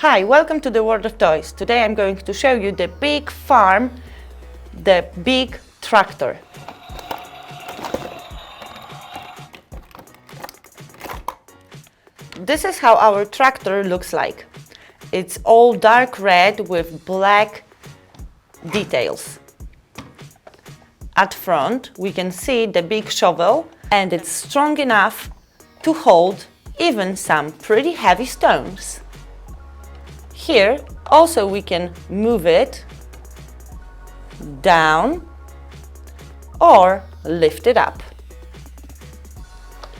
Hi, welcome to the World of Toys. Today I'm going to show you the big farm, the big tractor. This is how our tractor looks like. It's all dark red with black details. At front we can see the big shovel, and it's strong enough to hold even some pretty heavy stones. Here also we can move it down or lift it up.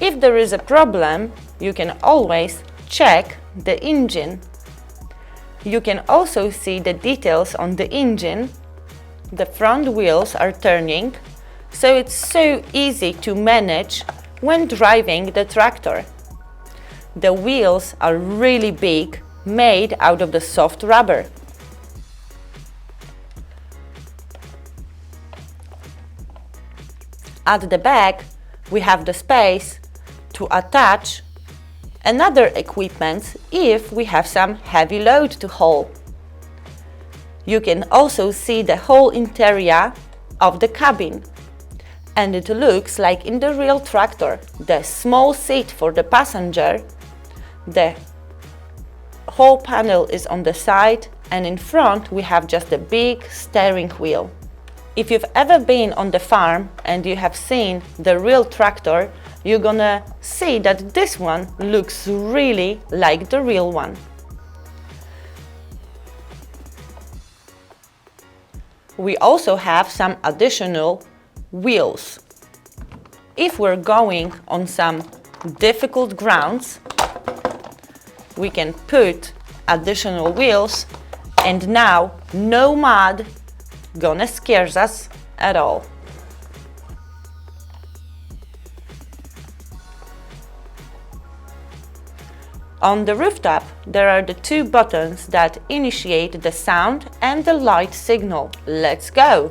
If there is a problem, you can always check the engine. You can also see the details on the engine. The front wheels are turning, so it's so easy to manage when driving the tractor. The wheels are really big, made out of the soft rubber. At the back, we have the space to attach another equipment if we have some heavy load to haul. You can also see the whole interior of the cabin, and it looks like in the real tractor. The small seat for the passenger, the whole panel is on the side, and in front we have just a big steering wheel. If you've ever been on the farm and you have seen the real tractor, you're gonna see that this one looks really like the real one. We also have some additional wheels. If we're going on some difficult grounds, we can put additional wheels, and now no mud gonna scares us at all. On the rooftop, there are the two buttons that initiate the sound and the light signal. Let's go!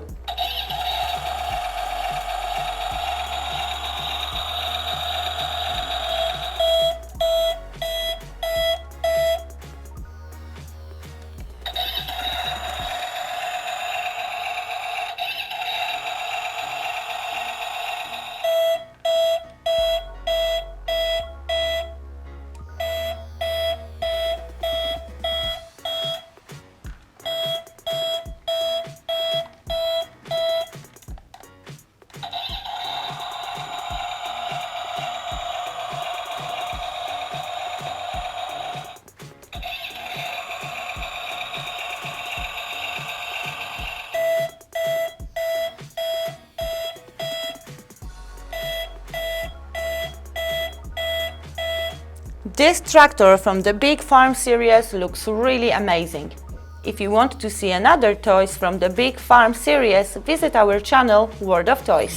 This tractor from the Big Farm series looks really amazing. If you want to see another toys from the Big Farm series, visit our channel World of Toys.